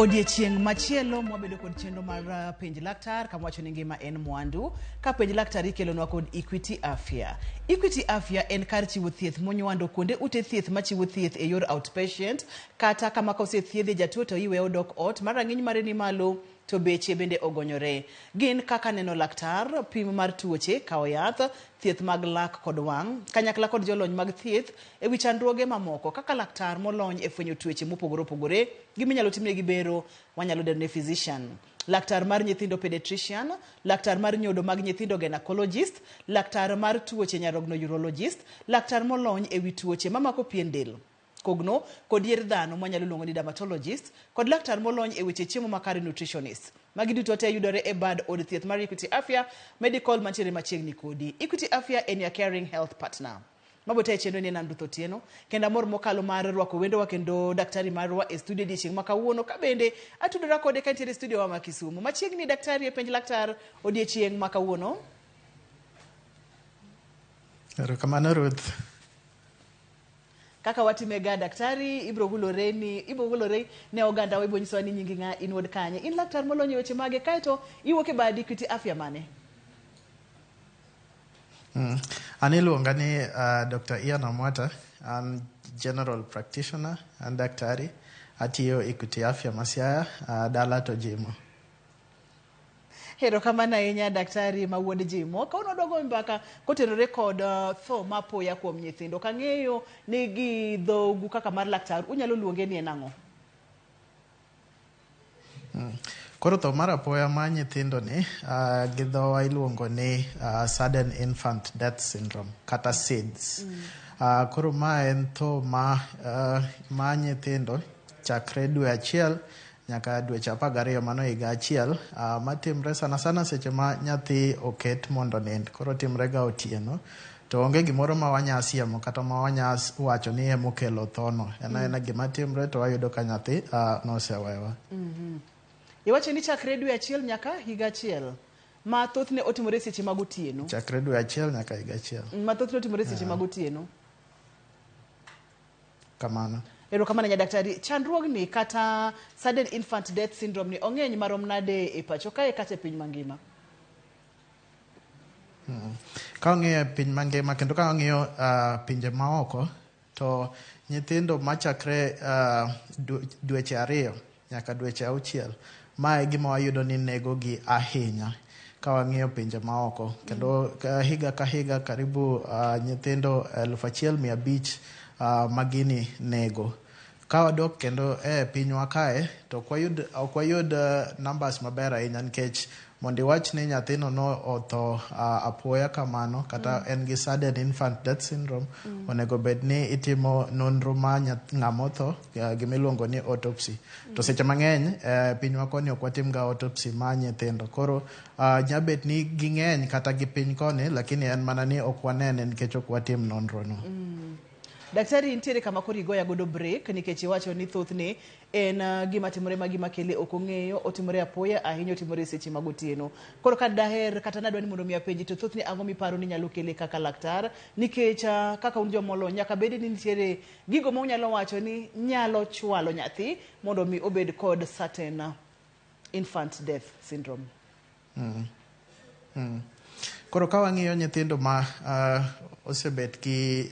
Odiechieng machielo mwabedo kod chenro mar penj laktar kama wacho ni ngima en mwandu. Ka penj laktar ikelonwa kod Equity Afya. Equity Afya en kar chiwo thieth monywando kuonde ute thieth machiwo thieth e yor outpatient, kata kama ka osethiedhe jatuo to iweyo dok ot ma rang'iny mare ni malo to beche bende ogonyore. Gin kaka neno laktar, pim mar tuoche, kawo yath, thieth mag lak kod wang', kanyakla kod jolony mag thieth e wi chandruoge mamoko kaka laktar molony e fwenyo tuoche mopogore opogore, giminyalo timne gi bero wanyalo dendo ne physician. Laktar mar nyithindo pediatrician, laktar mar nyodo mag nyithindo gynecologist, laktar mar tuoche nyarogno urologist, laktar molony e wi tuoche mamako pien del, kogno kod yier dhano mwanyalo luongo ni dermatologist, kod laktar molony e weche chiemo makare nutritionist. Magi duto te yudore e bad od thieth mar Equity Afya Medical mantiere machiegni kodi. Equity Afya en your caring health partner. Mabote chenro ni Nandutho Otieno, kenda mor mokalo mar rwako wendowa kendo daktari marwa e studio odiechieng' ma kawuono, ka bende atudora kode ka nitiere studio wa ma Kisumu. Machiegni daktari e penj laktar odiechieng' ma kawuono. Erokamano Ruth. Kaka watimega daktari, ibro hulore ne oganda wa, ibonyisowa ni nyingi ng'a, in wuod kanye. In laktar molony e weche mage, kaeto iwuok e bad Equity Afya mane? An iluonga ni Dr. Ian Amwata. An general practitioner and daktari. Atiyo Equity Afya Masiaya, dala to Jimo. Erokamano ahinya daktari ma wuod Jimo. Ka uno dogo mbaka kotenore kod tho mapoya kuom nyithindo, kang'eyo ni gi dhogu kaka mar laktar unyalo luonge ni en ang'o? Koro tho mar apoya ma nyithindo ni gi dhowa iluongo ni sudden infant death syndrome kata SIDS. Koro ma en tho ma nyithindo chakre dwe achiel nyaka dweche 12 mano higa achiel, matimre sana sana seche ma nyathi oket mondo nind. Koro timre ga otieno, to onge gimoro ma wanya siemo kata ma wanya wacho ni emokelo thono. En gima timre to wayudo ka nyathi nosewewa. Iwacho ni chakre dwe achiel nyaka higa achiel, ma thothne otimore seche mag otieno. Chakre dwe achiel nyaka higa achiel, ma thothne otimore seche mag otieno. Kamano. Erokamano nya daktari. Chandruogni kata sudden infant death syndrome ni ong'eny marom nade e pacho kae kata e piny mangima? Ka ong'iyo piny mangima kendo ka ong'iyo pinje maoko, to nyithindo machakre dweche 2 nyaka dweche 6, ma e gima wayudo ni nego gi ahinya ka wang'iyo pinje maoko. Kendo higa ka higa karibu nyithindo 1,500 magini nego. Ka wadok kendo pinywa kae, to ok wayud numbers maber ahinya, nikech mondo iwach ni nyathino no otho apoya kamano kata en gi sudden infant death syndrome, onego bed ni itimo nonro ma ng'ama otho, gimiluongo ni autopsy. To seche mang'eny pinywa koni ok watim ga autopsy ma nyithindo. Koro nyabet ni ging'eny kata gi piny koni, lakini en mana ni ok wanene nikech ok watim nonro no. Daktari, nitiere kama koro igoya godo break nikech iwacho ni thothne en gima timore ma gima kele ok ong'eyo, otimore apoya ahinya, otimore seche mag otieno. Koro ka daher kata nadwa ni mondo mi apenji, to thothne ang'o miparo ni nyalo kele kaka laktar, nikech kaka un jomolony nyaka bed ni nitiere gigo ma unyalo wacho ni nyalo chwalo nyathi mondo mi obed kod certain infant death syndrome. Koro ka wang'iyo nyithindo ma osebet gi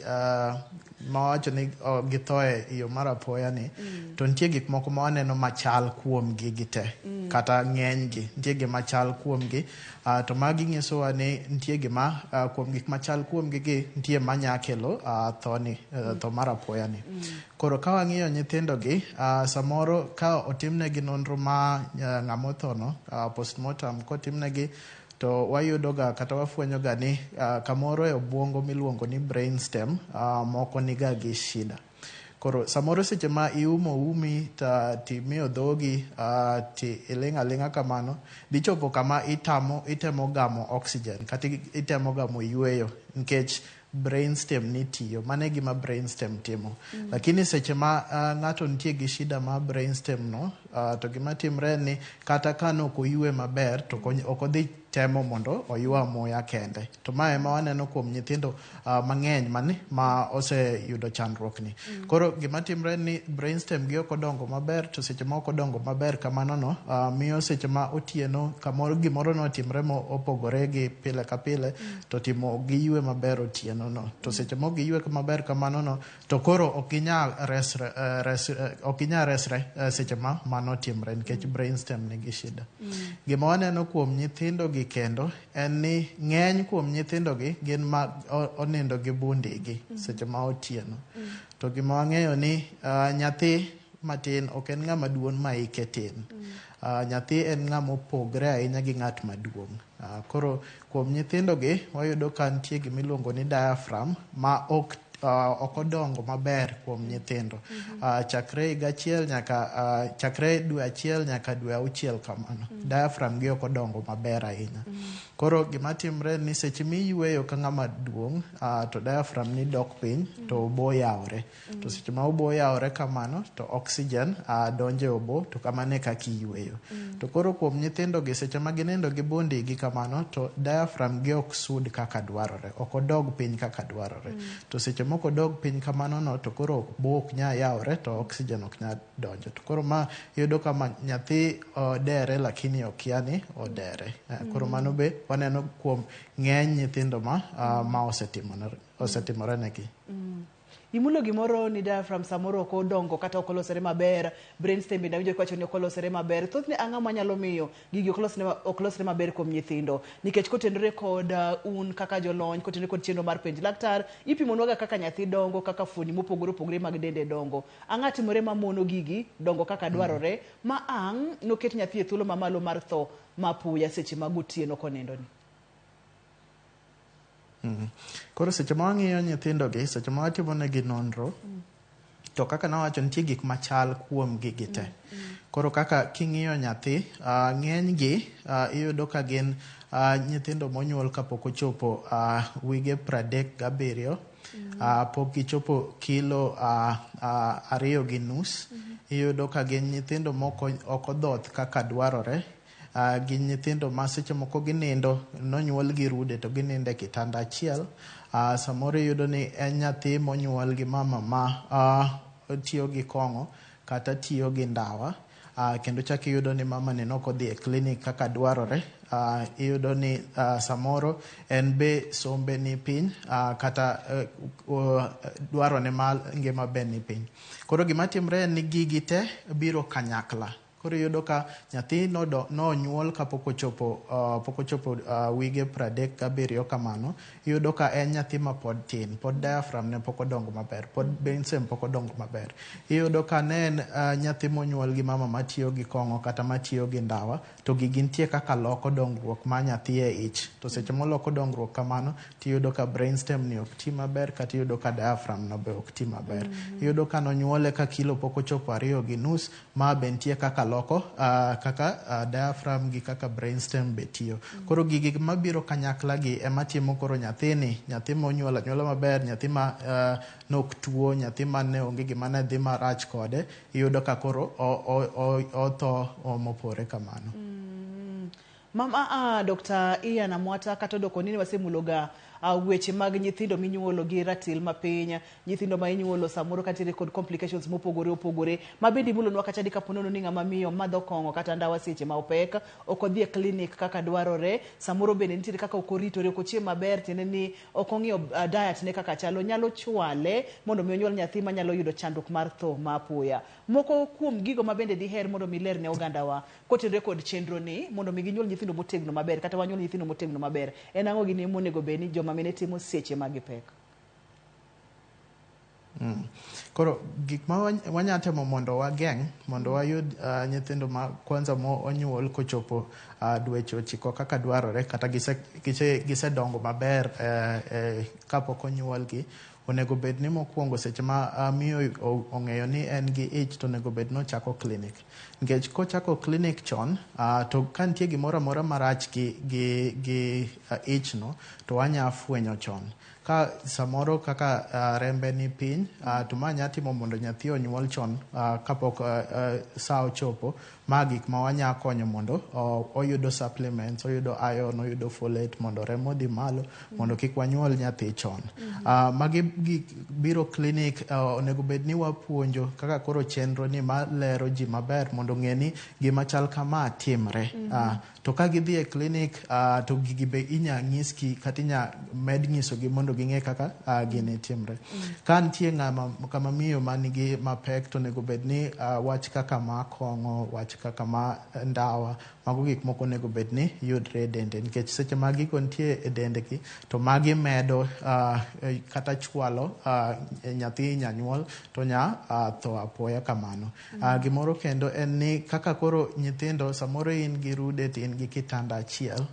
mawacho ni githoe iyo mar apoya ni, to nitie gik moko ma waneno machal kuom gi gite, kata ng'eny gi nitie gima chal kuom gi, to magi nyisowa ni nitie gima kuom gik machal kuom gi nitie manya kelo tho mar apoya ni. Koro ka wang'iyo nyithindo gi, samoro ka otimnegi nonro ma ng'ama othono, postmortem kotimnegi, to wayudo ga kata wafwenyo ga ni kamoro e obwongo miluongo ni brainstem moko niga gi shida. Koro samoro seche ma iumo umi timiyo dhogi ti ilinga linga kamano, dichopo kama itemo gamo oxygen kata itemo gamo yueyo, nikech brainstem ni tiyo. Mane gima brainstem timo. Lakini seche ma ng'ato nitie gi shida ma brainstem no to gima timre ni kata kano ok oyue maber to ok odhi temo mondo oyua muya kende. To mae ema waneno kuom nyithindo mang'eny ma oseyudo chandruok ni. Koro gima timre ni brainstem gi ok odongo maber, to seche ma ok odongo maber kamano no miyo seche ma otieno kamoro gimoro no timre mo opogore gi pile ka pile to timo gi yue maber otieno no. To seche ma gi yue maber kamano no to koro ok inya resre seche ma mano timre nikech brainstem nigi shida. Gima waneno kuom nyithindo gi kendo en ni ng'eny kuom nyithindo gi gin ma onindo gi bundi gi seche ma otieno. To gima wang'eyo ni nyathi matin ok en ng'ama duong' ma ike tin. Nyathi en ng'ama opogre ahinya gi ng'at maduong'. Koro kuom nyithindo gi wayudo ka nitie gimiluongo ni diaphragm ma ok odongo maber kuom nyithindo. Chakre higa achiel nyaka chakre dwe achiel nyaka dwe 6 kamano. Diaphragm gi ok odongo maber ahinya. Koro gima timre ni seche miyueyo ka ng'ama duong' to diaphragm ni dok piny to obo yawre. To seche ma obo yawre kamano to oxygen donje obo to kamano e kaka iyueyo. To koro kuom nyithindo gi seche ma ginindo gi bundi gi kamano to diaphragm gi ok sud kaka dwarore. Ok odog piny kaka dwarore. To seche moko odog piny kamano no to koro bo ok nya yawre to oxygen ok nya donjo. To koro ma yudo kama nyathi odere lakini okia ni odere. Koro mano be waneno kuom ng'eny nyithindo ma osetimore negi. Imulo gimoro ni diaphragm samoro ok odongo kata ok olosore maber, brainstem bende winjo kwacho ni ok olosore maber. Thothne ang'o manyalo miyo gigi ok losre maber kuom nyithindo nikech kotenore kod un kaka jolony, kotenore kod chenro mar penj laktar, ipimonwaga kaka nyathi dongo, kaka fuoni mopogore opogore mag dende dongo. Ang'a timore ma mono gigi dongo kaka dwarore ma ang' noket nyathi e thuolo mamalo mar tho mapuya seche mag otieno konindo ni. Koro seche ma wang'iyo nyithindo gi, seche ma watimo negi nonro, to kaka nawacho nitie gik machal kuom gigi te. Koro kaka king'iyo nyathi, ng'eny gi iyudo ka gin nyithindo monyuol kapok ochopo wige 37, pok gichopo kilo 2.5. Iyudo ka gin nyithindo moko ok odhoth kaka dwarore. Gin nyithindo ma seche moko ginindo, nonyuol gi rude to gininde kitanda achiel. Samoro iyudo ni en nyathi monyuol gi mama ma tiyo gi kong'o kata tiyo gi ndawa. Kendo chak iyudo ni mama ni nok odhi e klinik kaka dwarore. Iyudo ni samoro en be sombe ni piny kata dwaro ne mal ngima be ni piny. Koro gima timre en ni gigi te biro kanyakla. Koro iyudo ka nyathi nonyuol kapok ochopo wige 37 kamano. Iyudo ka en nyathi ma pod tin, pod diaphragm ne pok odongo maber, pod brainstem pok odongo maber. Iyudo ka ne en nyathi monyuol gi mama matiyo gi kong'o kata matiyo gi ndawa, to gigi nitie kaka loko dongruok ma nyathi e ich. To seche moloko dongruok kamano, tiyudo ka brainstem ni ok ti maber, kata iyudo ka diaphragm no be ok ti maber. Iyudo ka nonyuole ka kilo pok ochopo 2.5, ma be nitie kaka loko kaka diaphragm gi kaka brainstem be tiyo. Koro gigi mabiro kanyakla gi ema timo koro nyathi monyuol anyuola maber, nyathi ma nok tuo, nyathi ma ne onge gima ne dhi marach kode, iyudo ka koro otho mopore kamano. Mama Dr. Ian Amwata kata doko nini wasemuloga weche mag nyithindo minyuolo gi ratil mapiny, nyithindo ma inyuolo samoro kantiere kod complications mopogore opogore, ma bende imulonwa kata di kaponono ni ng'ama miyo madho kong'o kata ndawa seche ma opek, ok odhi e klinik kaka dwarore, samoro bende nitiere kaka ok oritore, ok ochiem maber, tiende ni ok ong'iyo diet ne kaka chalo, nyalo chwale mondo mi onyuol nyathi manyalo yudo chandruok mar tho mapoya. Moko kuom gigo ma bende diher mondo mi ler ne ogandawa kotenore kod chenro ni mondo mi ginyuol nyithindo motegno maber kata wanyuol nyithindo motegno maber, en ang'o gini monego bed ni joma mine timo seche mag pek? Koro gik ma wanyatemo mondo wageng', mondo wayud nyithindo ma kwanza mo onyuol kochopo dweche 9 kaka dwarore, kata gise dongo maber kapok onyuolgi, onego bed ni mokwongo seche ma miyo ong'eyo ni en gi ich to onego bed no chako clinic. Nikech kochako clinic chon, to ka nitie gimoro amora marach gi ich no, to wanya fwenyo chon. Ka samoro kaka rembe ni piny, to ma nya timo mondo nyathi onyuol chon kapok sa ochopo, ma gik ma wanya konyo mondo oyudo supplements, oyudo iron, oyudo folate mondo remo dhi malo, mondo kik wanyuol nyathi chon. Magi biro clinic, onego bed ni wapuonjo kaka koro chenro ni malero ji maber mondo ng'e ni gima chal kama timre. To ka gidhi e clinic, to gigi be inya ng'iski kata inya med ng'isogi mondo ging'e kaka gini timre. Ka nitie ng'ama kama miyo manigi mapek, to onego bed ni wach kaka ma kong'o, wach kaka ma ndawa, mago gik moko onego bed ni yudre e dende. Nikech seche ma gigo nitie e dendegi, to magi medo kata chwalo nyathi nyanyuol to nya tho apoya kamano. Gimoro kendo en ni kaka koro nyithindo samoro in gi rude to in gi kitanda achiel,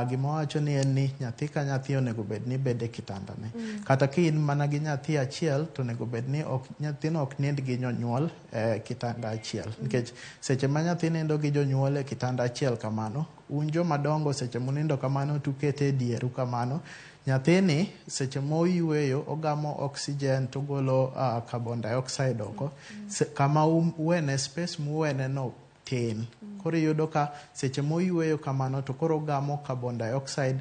gima wacho ni en ni nyathi ka nyathi onego bed ni bede kitandane. Kata ka in mana gi nyathi achiel, to onego bed ni nyathino ok nind gi jonyuol e kitanda achiel. Nikech seche ma nyathi nindo gi jonyuol e kitanda achiel kamano, un joma dongo seche munindo kamano tukete e dieru kamano, nyathini seche moyueyo ogamo oxygen to golo carbon dioxide oko. Kama uwene space muwene no tin. Koro iyudo ka seche moyueyo kamano to koro gamo carbon dioxide,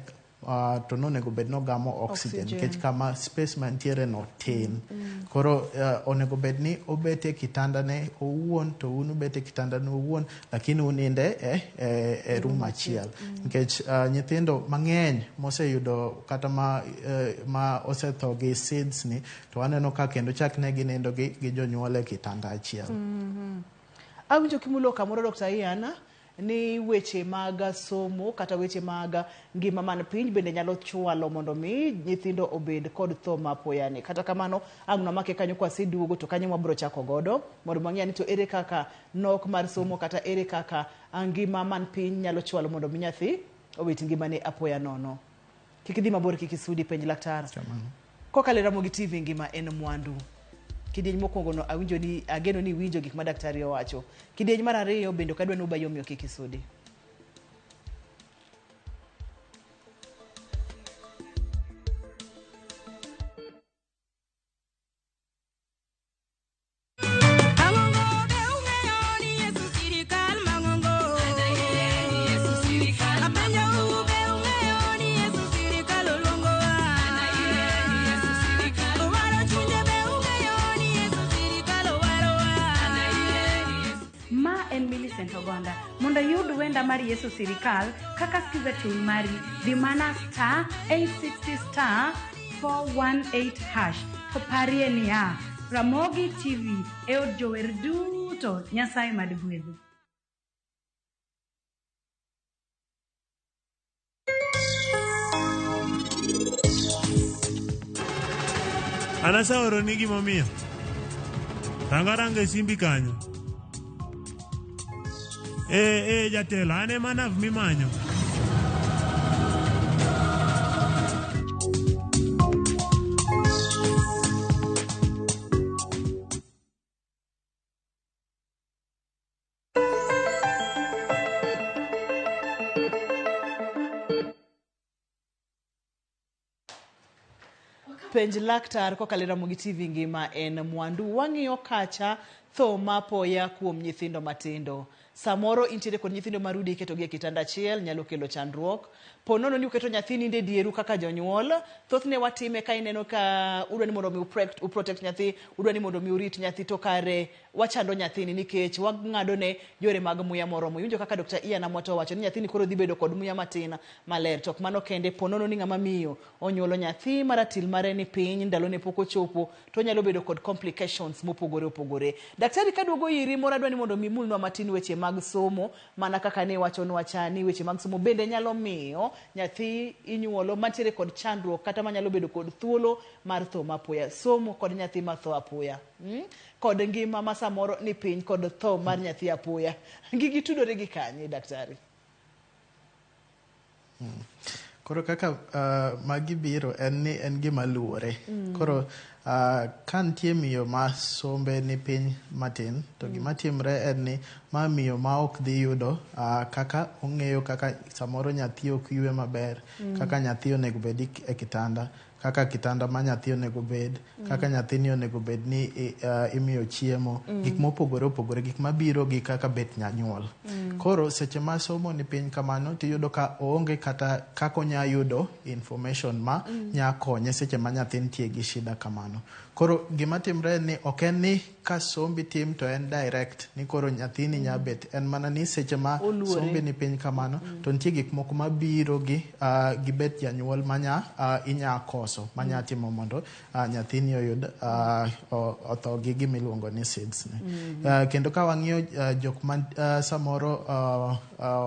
to nonego bed no gamo oxygen. Nikech kama space mantiere no tin. Koro onego bed ni obete kitandane owuon, to un ubete kitandane owuon, lakini uninde e room achiel. Nikech nyithindo mang'eny moseyudo kata ma osetho gi SIDS ni, to aneno ka kendo chak ne ginindo gi jonyuol e kitanda achiel. Awinjo kimulo kamoro Dr. Ian ni weche mag somo kata weche mag ngima man piny bende nyalo chwalo mondo mi nyithindo obed kod tho mapoya ni. Kata kamano ang'una make kanyo kwa siduogo to kanyo wabro chako godo mondo mang'e ni to ere kaka nok mar somo kata ere kaka ngima man piny nyalo chwalo mondo mi nyathi obet ngimane apoya nono. Kik dhi mabor, kik isudi penj laktar. Kokalo Ramogi TV ngima en mwandu. Kidieny mokwongo no awinjo ni ageno ni winjo gik ma daktari owacho. Kidieny mar ariyo bende kadwa ni ubayom yo kik isudi. Mondo yud wenda mar Yesu Sirikal kaka skiza tool mari di mana star 860 *418#. To parie niya, Ramogi TV e od jower duto Nyasaye mad gwedhu. Anasa oro ni gimomiyo. Rangaranga simbi kanyo. Jatelo, ane mana mimanyo. Penj laktar kokalo Ramogi TV ngima en mwandu. Wang'iyo kacha tho mapoya kuom nyithindo matindo. Samoro intiere kod nyithindo marudi iketo gi e kitanda achiel nyalo kelo chandruok. Ponono ni uketo nyathi ninde dieru kaka jonyuol. Thothne watime ka ineno ka udwa ni mondo mi uprotect nyathi, udwa ni mondo mi urit nyathi, to kare wachando nyathini nikech wang'ado ne yore mag muya moromo. Iwinjo kaka Dr. Ian Amwato wacho ni nyathini koro dhi bedo kod muya matin maler. Tok mano kende, ponono ni ng'ama miyo onyuolo nyathi maratil mare ni piny ndalo ne pok ochopo, to nyalo bedo kod complications mopogore opogore. Daktari kaduogo iri moro adwa ni mondo mi mulnwa matin weche mag somo, mana kaka ne wachonwa chani, weche mag somo bende nyalo miyo nyathi inyuolo mantiere kod chandruok kata manyalo bedo kod thuolo mar tho mapoya. Somo kod nyathi ma tho apoya. Kod ngima ma samoro ni piny kod tho mar nyathi apoya. Gigi tudore gi kanye daktari? Koro kaka magi biro en gima luore. Koro ka nitie miyo ma sombe ni piny matin, to gima timre en ni ma miyo ma ok dhi yudo kaka ong'eyo kaka samoro nyathi ok ywe maber, kaka nyathi onego bed e kitanda, kaka kitanda ma nyathi onego bed, kaka nyathini onego bed ni imiyo chiemo, gik mopogore opogore, gik mabiro gi kaka bet nyanyuol. Koro seche ma somo ni piny kamano, tiyudo ka oonge kata kaka onya yudo information ma nya konye seche ma nyathi nitie gi shida kamano. Koro gima timre ni ok en ni ka sombi tim to en direct ni koro nyathini nya bet, en mana ni seche ma sombi ni piny kamano to nitie gik moko mabiro gi bet janyuol manya inya koso, manya timo mondo nyathini oyud otho gi gimiluongo ni SIDS ni. Kendo ka wang'iyo jok ma samoro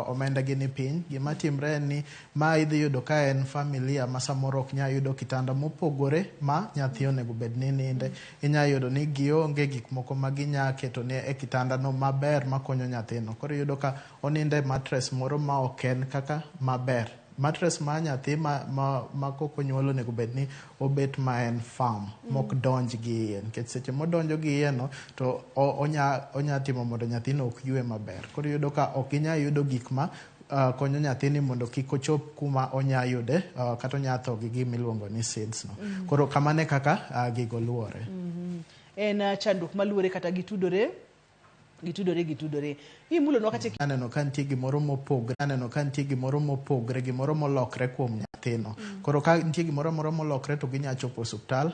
omenda gi ni piny, gima timre en ni ma idhi yudo ka en familia ma samoro ok nya yudo kitanda mopogore ma nyathi onego bed ni ninde. Inya yudo ni gionge gik moko ma ginya keto ne e kitanda no maber makonyo nyathino. Koro yudo ka oninde mattress moro ma ok en kaka maber. Mattress ma nyathi ma koko nyuolo onego bed ni obet ma en firm, mok donj gi iye. Nikech seche modonjo gi iye no, to onya timo mondo nyathino ok ywe maber. Koro yudo ka ok inya yudo gik ma konyo nyathini mondo kik ochop kuma onya yude kata onya tho gi gimiluongo ni SIDS no. Koro kamane kaka gigo luore. En chandruok maluore kata gitudore. Imulo kata aneno ka nitie gimoro mopogre, gimoro molokre kuom nyathino. Koro ka nitie gimoro molokre to ginya chopo osuptal,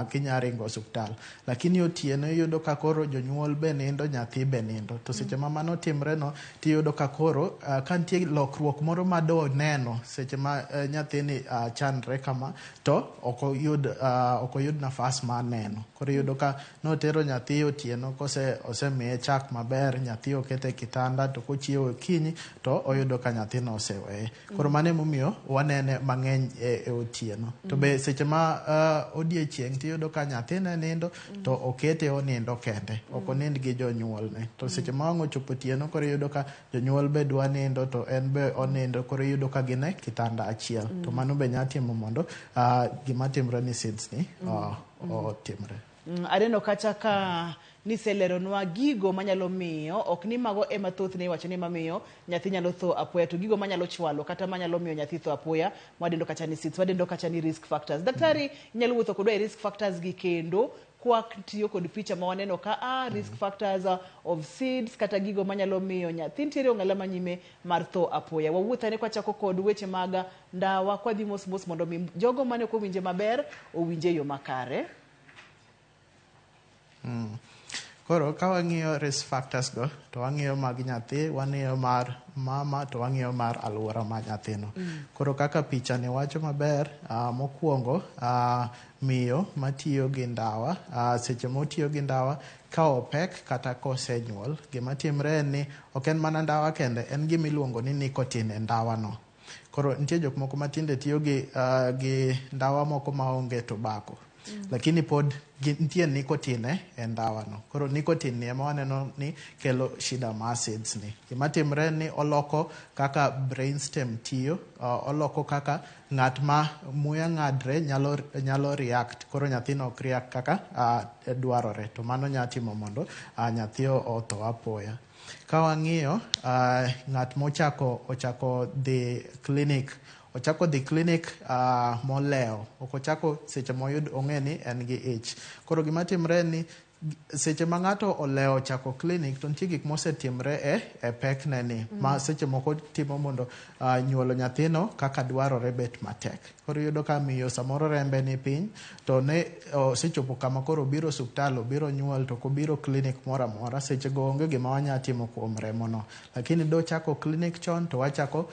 ginya ringo osuptal. Lakini otieno iyudo ka koro jonyuol be nindo, nyathi be nindo. To seche ma mano timre no, tiyudo ka koro ka nitie lokruok moro ma do neno seche ma nyathini chandre kama, to ok oyud nafas ma neno. Koro iyudo ka notero nyathi otieno osemiye chak maber, nyathi okete kitanda, to kochiewo okinyi to oyudo ka nyathino oseweye. Koro mano emomiyo wanene mang'eny e otieno. To be seche ma odiechieng' tiyudo ka nyathine nindo to okete onindo kende, ok onind gi jonyuolne. To seche ma wang' ochopo otieno, koro iyudo ka jonyuol be dwa nindo to en be onindo, koro iyudo ka gine kitanda achiel. To mano be nya timo mondo gima timre ni SIDS ni otimre. Aneno kata ka niseleronwa gigo manyalo miyo, ok ni mago ema thothne iwacho ni mamiyo nyathi nyalo tho apoya, to gigo manyalo chwalo kata manyalo miyo nyathi tho apoya, wadendo kata ni SIDS, wadendo kata ni risk factors. Daktari, inyalo wuotho kodwa e risk factors gi kendo kwak tiyo kod picha ma waneno ka risk factors of SIDS kata gigo manyalo miyo nyathi nitiere ong'ala manyime mar tho apoya. Wawuothane kwa chako kod weche mag ndawa, kwa dhi mos mondo jogo mane ok owinje maber owinje yo makare. Koro ka wang'iyo risk factors go, to wang'iyo mag nyathi, wang'iyo mar mama, to wang'iyo mar alwora ma nyathino. Koro kaka picha ni wacho maber, mokwongo miyo matiyo gi ndawa, seche motiyo gi ndawa ka opek kata kosenyuol, gima timre en ni ok en mana ndawa kende, en gimiluongo ni nicotine e ndawa no. Koro nitie jok moko matinde tiyo gi ndawa moko maonge tobacco. Lakini pod nitie nicotine e ndawa no. Koro nicotine ni ema waneno ni kelo shida ma SIDS ni. Gima timre ni oloko kaka brainstem tiyo, oloko kaka ng'at ma muya ng'adre nyalo react. Koro nyathino ok react kaka dwarore. To mano nya timo mondo nyathi otho apoya. Ka wang'iyo ng'at mochako dhi clinic, ochako dhi clinic moleo, ok ochako seche moyud ong'e ni en gi ich. Koro gima timre ni seche ma ng'ato oleo chako clinic, to nitie gik mosetimre e pekne ni ma seche moko timo mondo nyuolo nyathino kaka dwarore bet matek. Koro yudo ka miyo samoro rembe ni piny, to ne osechopo kama koro obiro osuptal, obiro nyuol, to kobiro clinic mora mora, seche go onge gima wanya timo kuom remo no. Lakini do chako clinic chon, to wachako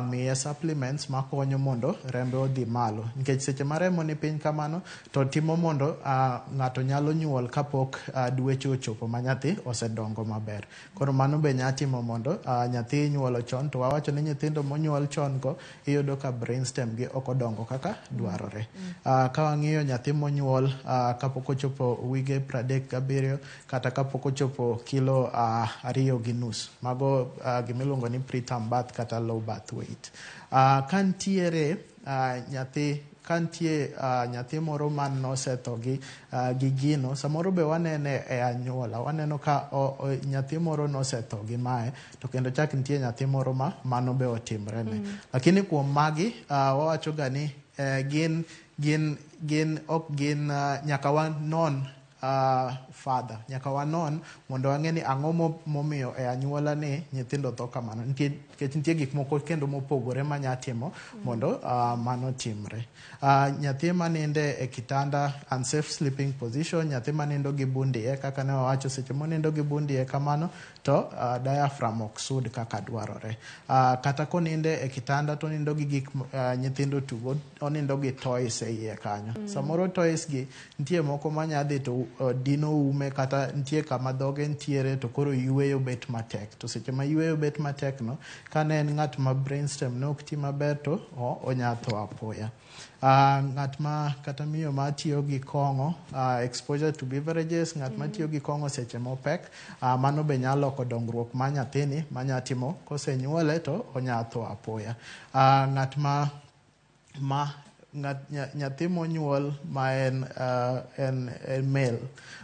miye supplements makonyo mondo rembe odhi malo. Nikech seche ma remo ni piny kamano, to timo mondo ng'ato nyalo nyuol kapok dweche ochopo ma nyathi osedongo maber. Koro mano be nya timo mondo nyathi nyuolo chon, to wawacho ni nyithindo monyuol chon go iyudo ka brainstem gi ok odongo kaka dwarore. Ka wang'iyo nyathi monyuol kapok ochopo wige 37 kata kapok ochopo kilo 2.5, mago gimiluongo ni preterm birth kata low birth weight. Ka ntiere nyathi kantie nyathi moro man nosetho gi gino, samoro be wanene e anyuola, waneno ka nyathi moro nosetho gi mae, to kendo chak nitie nyathi moro mano be otimrene. Lakini kuom magi wawacho ga ni gin ok gin nyaka wanon father, nyaka wanon mondo wang'e ni ang'o momiyo e anyuola ni nyithindo tho kamano, nikech nitie gik moko kendo mopogore manya timo mondo mano timre. Nyathi maninde e kitanda, unsafe sleeping position, nyathi manindo gi bundie, kaka ne wawacho, seche monindo gi bundie kamano to diaphragm ok sud kaka dwarore. Kata koninde e kitanda to nindo gi gik nyithindo tugo, onindo gi toys e iye kanyo. Samoro toys gi nitie moko manyadhi to dino ume, kata nitie kama dhoge ntiere to koro yueyo bet matek. To seche ma yueyo bet matek no, kane en ng'at ma brainstem ne ok ti maber to onyatho apoya. Ng'at ma kata miyo ma tiyo gi kong'o, exposure to beverages, ng'at ma tiyo gi kong'o seche mopek, mano be nyalo loko dongruok ma nyathini manya timo kosenyuole to onyatho apoya. Ng'at nyathi monyuol ma en male,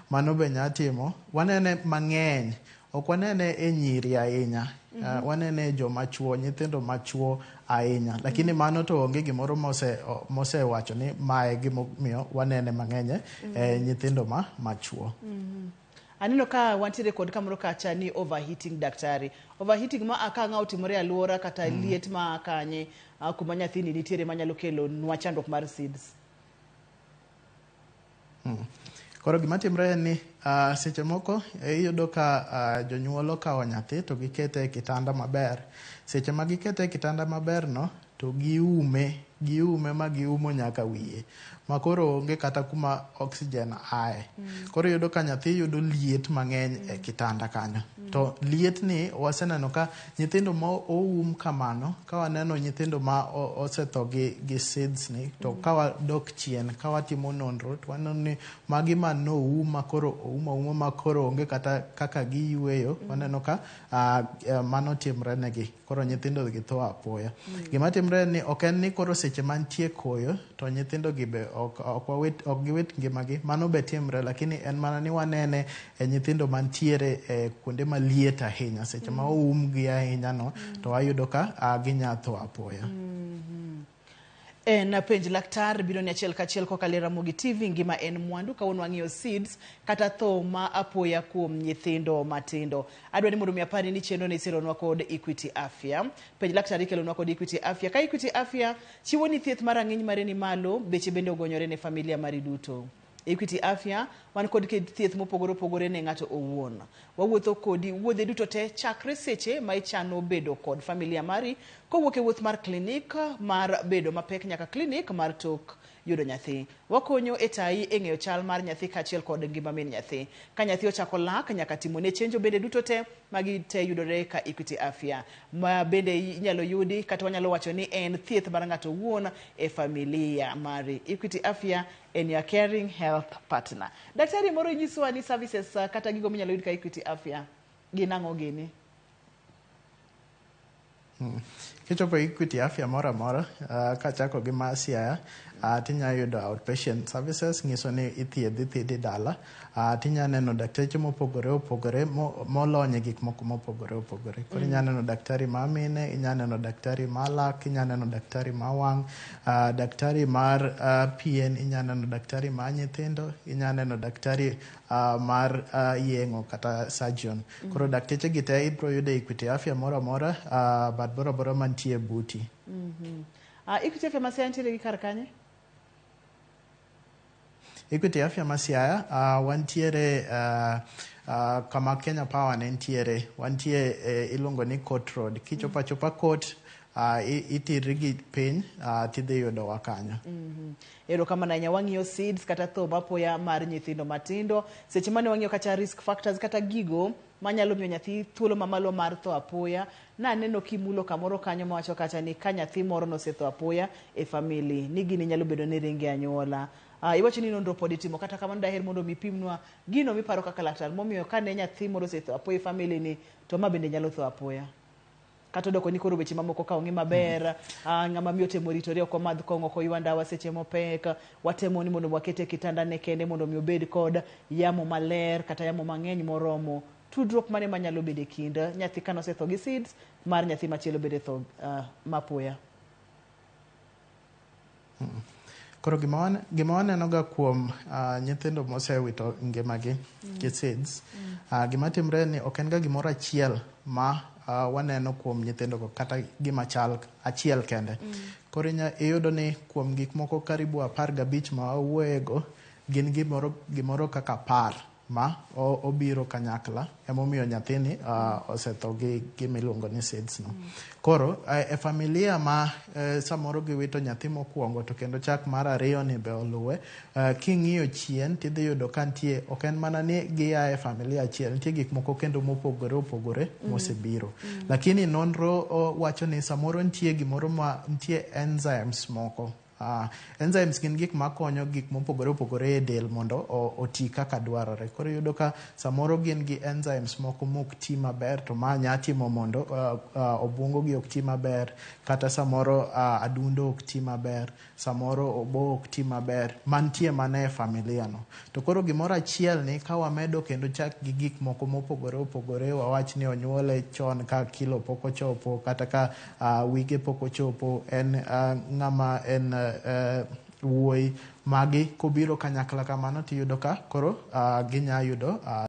mano be nya timo, wanene mang'eny, ok wanene e nyiri ahinya, wanene joma chuo, nyithindo machuo ahinya, lakini mano to onge gimoro mosewacho ni mae gimomiyo wanene mang'eny nyithindo machuo. Aneno ka wantiere kod kamoro kacha ni overheating daktari. Overheating ma aka ng'aw timore alwora kata liet ma kanye kuma nyathini nitiere manyalo kelo nwa chandruok mar SIDS. Koro gima timre en ni seche moko iyudo ka jonyuol okawo nyathi to gikete e kitanda maber. Seche ma gikete e kitanda maber no to giume ma giumo nyaka wiye, ma koro onge kata kuma oxygen ae. Koro iyudo ka nyathi yudo liet mang'eny e kitanda kanyo. To liet ni waseneno ka nyithindo ma oum kamano, ka waneno nyithindo ma osetho gi SIDS ni, to ka wadok chien, ka watimo nonro, to waneno ni magi man no oum ma koro ouma ma koro onge kata kaka giyueyo, waneno ka mano timre negi, koro nyithindo gi tho apoya. Gima timre ni ok en ni koro seche mantie koyo to nyithindo gi be ok giwit ngimagi, mano be timre, lakini en mana ni wanene e nyithindo mantiere e kuonde maliet ahinya, seche ma oum gi ahinya no, to wayudo ka ginyatho apoya. Na penj laktar biro ni achiel kachiel kokalo Ramogi TV, ngima en mwandu, kawuono wang'iyo SIDS kata tho ma apoya kuom nyithindo matindo. Adwa ni mondo mi apari ni chenro ni sironwa kod Equity Afya. Penj laktar ikelonwa kod Equity Afya. Ka Equity Afya chiwo ni thieth mar rang'iny mare ni malo, beche bende ogonyore ne familia mari duto. Equity Afya wan kod thieth mopogore opogore ne ng'ato owuon. Wawuotho kodi wuodhe duto te chakre seche ma ichano bedo kod familia mari, kowuok e wuoth mar klinik mar bedo mapek nyaka klinik mar tok yudo nyathi. Wakonyo e tayi e ng'eyo chal mar nyathi kachiel kod ngima min nyathi. Ka nyathi ochako lak nyaka timo ne chenjo bende duto te magi te yudore ka Equity Afya. Ma bende inyalo yudi kata wanyalo wacho ni en thieth mar ng'ato owuon e familia mari. Equity Afya en your caring health partner. Daktari, moro nyiswa ni services kata gigo minyalo yud ka Equity Afya gin ang'o gini? Kichopo Equity Afya mora kachako gi ma Siaya, tinya yudo outpatient services, ngiso ni ithiedhi dala. Tinya neno dakteche mopogore opogore molony e gik moko mopogore opogore. Koro inya neno daktari ma mine, inya neno daktari ma lak, inya neno daktari ma wang', daktari mar pien, inya neno daktari ma nyithindo, inya neno daktari mar yeng'o kata surgeon. Koro dakteche gi te ibro yudo Equity Afya mora bad boro mantie buti. Equity Afya ma Siaya ntiere gi kar kanye? Equity Afya ma Siaya wantiere kama Kenya Power ne ntiere, wantie iluongo ni Court Road. Kichopo achopa court, itiri gi piny, tidhi yudo wakanyo. Ero kama na wang'iyo SIDS kata tho mapoya mar nyithindo matindo, seche mane wang'iyo kata risk factors kata gigo manyalo miyo nyathi thuolo mamalo mar tho apoya. Na neno kimulo kamoro kanyo mawacho kata ni ka nyathi moro nosetho apoya e family, ni gini nyalo bedo ni ringe anyuola. Iwacho ni nonro pod itimo, kata kamano daher mondo mipimnwa gino miparo kaka laktar momiyo ka ne nyathi moro osetho apoya e family ni, to ma bende nyalo tho apoya. kata odoko ni koro weche mamoko ka ong'e maber, ng'ama miyo temo ritore ok omadh kong'o ok oywa ndawa seche mopek, watemo ni mondo wakete kitanda ne kende mondo mi obed kod yamo maler kata yamo mang'eny moromo. Tudruok mane manyalo bedo e kind nyathi kano osetho gi SIDS mar nyathi machielo bedo tho mapoya? Koro gima wanenoga kuom nyithindo mosewito ngimagi gi SIDS, gima timre ni ok en ga gimoro achiel ma waneno kuom nyithindogo kata gima chal achiel kende. Koro iyudo ni kuom gik moko karibu 15 ma wawuoyego gin gimoro kaka 10 ma obiro kanyakla emomiyo nyathini osetho gi gimiluongo ni SIDS no. Koro e familia ma samoro giwito nyathi mokwongo to kendo chak mar ariyo ni be oluwe, king'iyo chien tidhi yudo ka nitie, ok en mana ni gia e familia achiel, nitie gik moko kendo mopogore opogore mosebiro. Lakini nonro wacho ni samoro nitie gimoro nitie enzymes moko. Enzymes gin gik makonyo gik mopogore opogore e del mondo oti kaka dwarore. Koro yudo ka samoro gin gi enzymes moko mok ti maber, to ma nya timo mondo obwongo gi ok ti maber, kata samoro adundo ok ti maber, samoro obo ok ti maber, mantie mana e familia no. To koro gimoro achiel ni ka wamedo kendo chak gi gik moko mopogore opogore, wawach ni onyuole chon ka kilo pok ochopo kata ka wige pok ochopo, en ng'ama en wuoyi, magi kobiro kanyakla kamano tiyudo ka koro ginya yudo